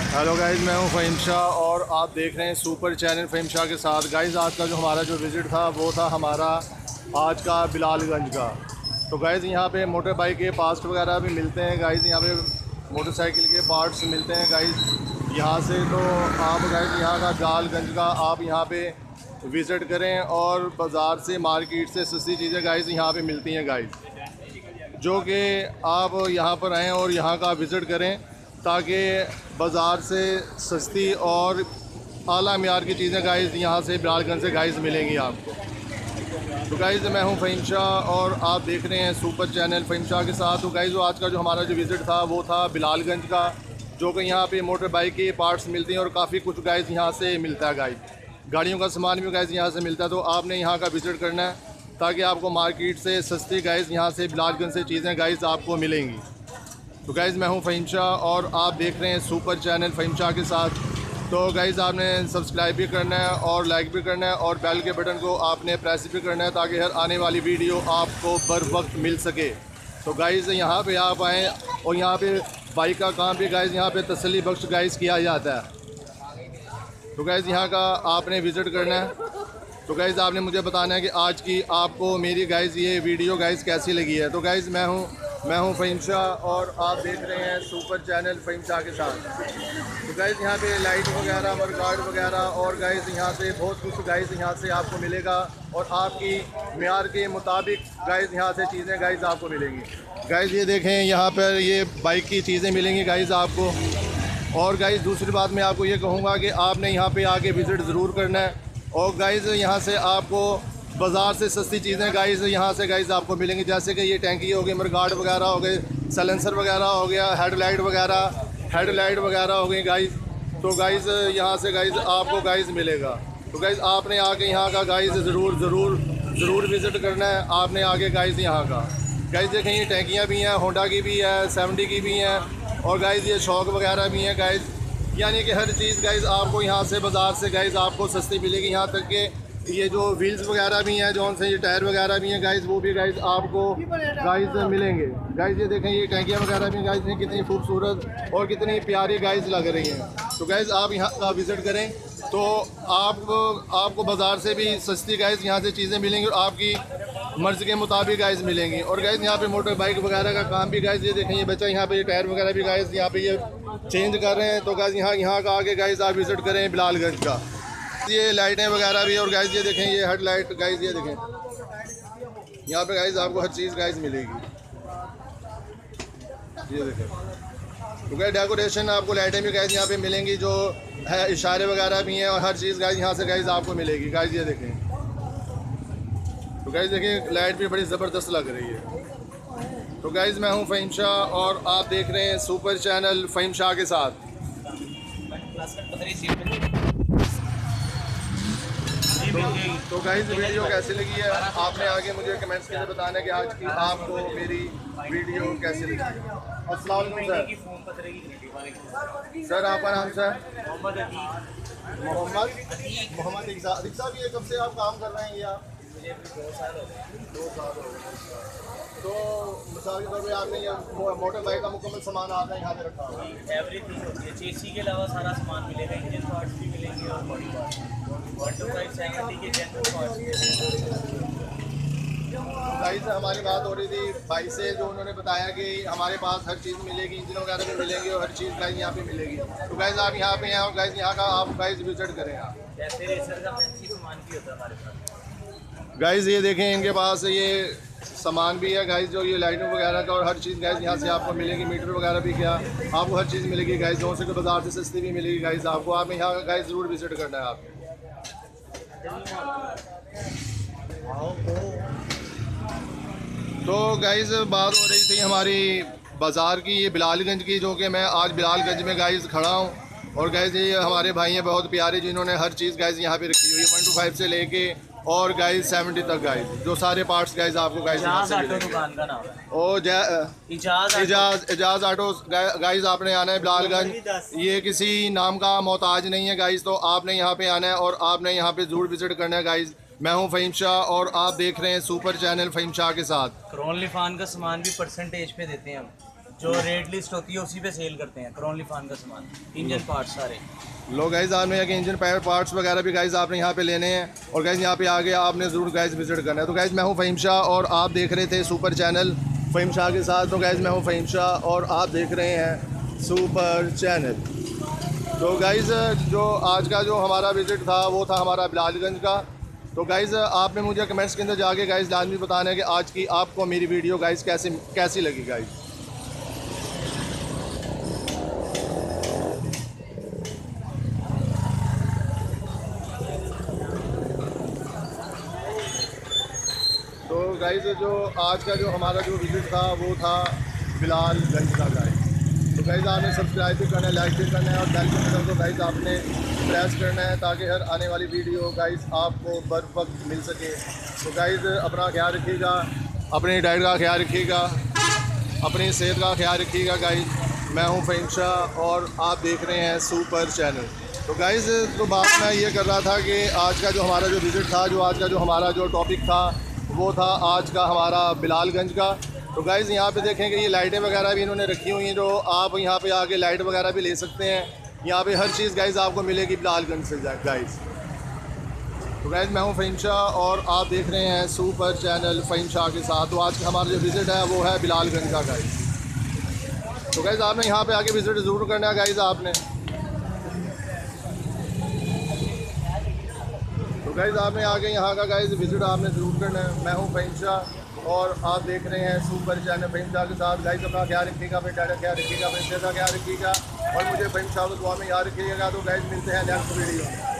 Hello guys, मैं हूं फ़हीम शाह और आप देख रहे हैं सुपर चैनल फ़हीम शाह के साथ। गाइज़ आज का जो हमारा विज़िट था वो था हमारा आज का बिलालगंज का। तो गाइज़ यहाँ पे मोटर बाइक के पार्ट्स वगैरह भी मिलते हैं। गाइज़ यहाँ पे मोटरसाइकिल के पार्ट्स मिलते हैं। गाइज़ यहाँ से तो आप गाइज़ यहाँ का बिलालगंज का आप यहाँ पे विज़िट करें और बाज़ार से मार्केट से सस्ती चीज़ें गाइज़ यहाँ पे मिलती हैं गाइज़, जो कि आप यहाँ पर आएँ और यहाँ का विज़िट करें ताकि बाज़ार से सस्ती और आला मियार की चीज़ें गाइज़ यहाँ से बिलालगंज से गाइज़ मिलेंगी आपको। तो गाइज़ मैं हूँ फ़हीम शाह और आप देख रहे हैं सुपर चैनल फ़हीम शाह के साथ। तो गाइज़ आज का जो हमारा विज़िट था वो था बिलालगंज का, जो कि यहाँ पे मोटर बाइक के पार्ट्स मिलते हैं और काफ़ी कुछ गाइज़ यहाँ से मिलता है। गाइज़ गाड़ियों का सामान भी गाइज़ यहाँ से मिलता है। तो आपने यहाँ का विज़िट करना है ताकि आपको मार्केट से सस्ती गाइज़ यहाँ से बिलालगंज से चीज़ें गाइज़ आपको मिलेंगी। तो गाइज़ मैं हूं फ़हीम शाह और आप देख रहे हैं सुपर चैनल फ़हीम शाह के साथ। तो गाइज़ आपने सब्सक्राइब भी करना है और लाइक भी करना है और बेल के बटन को आपने प्रेस भी करना है ताकि हर आने वाली वीडियो आपको बर वक्त मिल सके। तो गाइज़ यहाँ पे आप आएँ और यहाँ पे बाइक का काम भी गाइज़ यहाँ पे तसल्ली बख्श गाइज़ किया जाता है। तो गाइज़ यहाँ का आपने विज़िट करना है। तो गाइज़ आपने मुझे बताना है कि आज की आपको मेरी गाइज़ ये वीडियो गाइज़ कैसी लगी है। तो गाइज़ मैं हूँ फ़हीम शाह और आप देख रहे हैं सुपर चैनल फ़हीम शाह के साथ। तो गाइज़ यहाँ पे लाइट वगैरह मरगार्ड वगैरह और गाइज़ यहाँ से बहुत कुछ गाइज़ यहाँ से आपको मिलेगा और आपकी मियार के मुताबिक गाइज़ यहाँ से चीज़ें गाइज़ आपको मिलेंगी। गाइज़ ये देखें यहाँ पर ये बाइक की चीज़ें मिलेंगी गाइज़ आपको। और गाइज़ दूसरी बात मैं आपको ये कहूँगा कि आपने यहाँ पर आके विज़िट ज़रूर करना है और गाइज़ यहाँ से आपको बाज़ार से सस्ती चीज़ें गाइज़ यहाँ से गाइज़ आपको मिलेंगी, जैसे कि ये टैंकी हो गई, मरगार्ड वगैरह हो गए, सलेंसर वगैरह हो गया, हेडलाइट वगैरह हो गई गाइज़। तो गाइज़ यहाँ से गाइज़ आपको गाइज़ मिलेगा। तो गाइज़ आपने आके यहाँ का गाइज़ ज़रूर विज़िट करना है। आपने आगे गाइज़ यहाँ का गाइज़ देखें ये टैंकियाँ भी हैं, होंडा की भी है, 70 की भी हैं और गाइज़ ये शौक वगैरह भी हैं गाइज़। यानी कि हर चीज़ गाइज़ आपको यहाँ से बाज़ार से गाइज़ आपको सस्ती मिलेगी। यहाँ तक कि ये जो व्हील्स वगैरह भी हैं, जो उनसे ये टायर वगैरह भी हैं गाइज़, वो भी गाइज़ आपको गाइज़ मिलेंगे। गाइज़ ये देखें ये टैंकियाँ वगैरह भी गाइज़ कितनी खूबसूरत और कितनी प्यारी गाइज़ लग रही हैं। तो गाइज़ आप यहाँ का विज़िट करें तो आपको बाज़ार से भी सस्ती गाइज़ यहाँ से चीज़ें मिलेंगी और आपकी मर्ज़ी के मुताबिक गाइज़ मिलेंगी। और गाइज़ यहाँ पे मोटर बाइक वगैरह का काम भी गाइज़ ये देखें ये बच्चा यहाँ पे ये टायर वगैरह भी गाइज़ यहाँ पे ये चेंज कर रहे हैं। तो गाइज़ यहाँ का आगे गाइज़ आप विज़िट करें बिलालगंज का। ये लाइटें वगैरह भी और गाइज़ ये देखें ये हेडलाइट गाइज़ ये देखें यहाँ पे गाइज़ आपको हर चीज़ गाइज़ मिलेगी। ये देखें तो गाइज़ डेकोरेशन आपको लाइटें भी गाइज़ यहाँ पे मिलेंगी, जो है इशारे वगैरह भी हैं और हर चीज़ गाइज़ यहाँ से गाइज़ आपको मिलेगी। गाइज़ ये देखें तो गाइज़ देखें लाइट भी बड़ी ज़बरदस्त लग रही है। तो गाइज़ मैं हूँ फ़हीम शाह और आप देख रहे हैं सुपर चैनल फ़हीम शाह के साथ। तो गाइज़ वीडियो कैसी लगी है आपने आगे मुझे कमेंट्स के बताना है कि आज की आपको मेरी वीडियो कैसी लगी। अस्सलाम वालेकुम सर, आपका नाम सर? मोहम्मद इक़्ज़ाल साहब, ये कब से आप काम कर रहे हैं? ये आप मुझे 2 साल हो गए। 2 साल हो गए। तो मिसाल के तौर पर आपने ये मोटर बाइक का मुकम्मल सामान आपने यहाँ पे रखा हुआ है? एवरीथिंग होती है, चेसी के अलावा सारा सामान मिलेगा, इंजन पार्ट्स भी मिलेंगे और बॉडी पार्ट्स और 2.7 के जनरल पार्ट्स। भाई से हमारी बात हो रही थी भाई से, जो उन्होंने बताया कि हमारे पास हर चीज़ मिलेगी, इंजन वगैरह भी मिलेंगे और हर चीज़ गाइस यहाँ पे मिलेगी। तो गाइस आप यहाँ पे हैं और गाइस यहाँ का आप गाइस विजिट करें। आप जैसे रेसर का फैंसी सामान भी होता है हमारे पास। गाइस ये देखें इनके पास ये सामान भी है गाइस, जो ये लाइटों वगैरह का और हर चीज़ गाइस यहाँ से आपको मिलेगी। मीटर वगैरह भी क्या आपको हर चीज़ मिलेगी गाइस, जो से बाजार से सस्ती भी मिलेगी गाइस आपको। आप यहाँ का गाइस ज़रूर विजिट करना है आप। तो गाइस बात हो रही थी हमारी बाज़ार की, ये बिलालगंज की, जो कि मैं आज बिलालगंज में गाइस खड़ा हूँ। और गाइस ये हमारे भाई हैं बहुत प्यारे, जिन्होंने हर चीज़ गाइस यहाँ पे रखी हुई है 1 to 5 से लेके और गाइस 70 तक गाइस, जो सारे पार्ट्स गाइस आपको गाइस यहाँ से मिलेंगे। दुकान का नाम है और एजाज ऑटो गाइस, आपने आना है बिलालगंज। ये किसी नाम का मोहताज नहीं है गाइस, तो आपने यहाँ पे आना है और आपने यहाँ पे ज़रूर विजिट करना है गाइस। मैं हूँ फ़हीम शाह और आप देख रहे हैं सुपर चैनल फ़हीम शाह के साथ। क्रोन लिफान का सामान भी परसेंटेज पे देते हैं हम। जो रेट लिस्ट होती है उसी पे सेल करते हैं क्रॉनली फार्म का सामान, इंजन पार्ट्स सारे। लो गाइज आपने यहाँ के इंजन पार्ट्स वगैरह भी गाइज आपने यहाँ पे लेने हैं और गाइज यहाँ पे आगे आपने ज़रूर गाइज विजिट करना है। तो गाइज मैं हूँ फ़हीम शाह और आप देख रहे थे सुपर चैनल फ़हीम शाह के साथ। तो गाइज मैं हूँ फ़हीम शाह और आप देख रहे हैं सुपर चैनल। तो गाइज जो आज का जो हमारा विजिट था वो था हमारा बिलालगंज का। तो गाइज़ आपने मुझे कमेंट्स के अंदर जाके गाइज़ लाजमी बताना है कि आज की आपको मेरी वीडियो गाइज़ कैसी लगी गाइज़। तो गाइज़ जो आज का जो हमारा जो विज़िट था वो था बिलालगंज का गाइज़। तो गाइज़ आपने सब्सक्राइब भी करना है, लाइक भी करना है और बेल के बटन को गाइज़ आपने प्रेस करना है ताकि हर आने वाली वीडियो गाइज़ आपको बर वक्त मिल सके। तो गाइज़ अपना ख्याल रखिएगा, अपनी डाइट का ख्याल रखिएगा, अपनी सेहत का ख्याल रखिएगा गाइज़। मैं हूँ फ़हीम शाह और आप देख रहे हैं सुपर चैनल। तो गाइज़ तो बात मैं ये कर रहा था कि आज का जो हमारा जो विज़िट था, जो आज का जो हमारा जो टॉपिक था वो था आज का हमारा बिलालगंज का। तो गाइज़ यहाँ पे देखें कि ये लाइटें वगैरह भी इन्होंने रखी हुई हैं, जो आप यहाँ पे आके लाइट वगैरह भी ले सकते हैं। यहाँ पे हर चीज़ गाइज़ आपको मिलेगी बिलालगंज से गाइज़। तो गाइज़ मैं हूँ फ़हीम शाह और आप देख रहे हैं सुपर चैनल फ़हीम शाह के साथ। तो आज का हमारा जो विज़िट है वो है बिलालगंज का गाइज़। तो गाइज़ आपने यहाँ पे आके विज़िट ज़रूर करना है गाइज़ आपने। तो गाइज़ आपने आगे यहाँ का गाइज़ विज़िट आपने ज़रूर करना है। मैं हूँ फ़हीम शाह और आप देख रहे हैं सुपर चैनल फ़हीम शाह के साथ। गाइज़ अपना ख्याल रखिएगा, अपने डाटा ख्याल रखिएगा, अपने सेहत का ख्याल रखिएगा और मुझे फ़हीम शाह को दुआ में याद रखिएगा। तो गाइज़ मिलते हैं नेक्स्ट वीडियो में।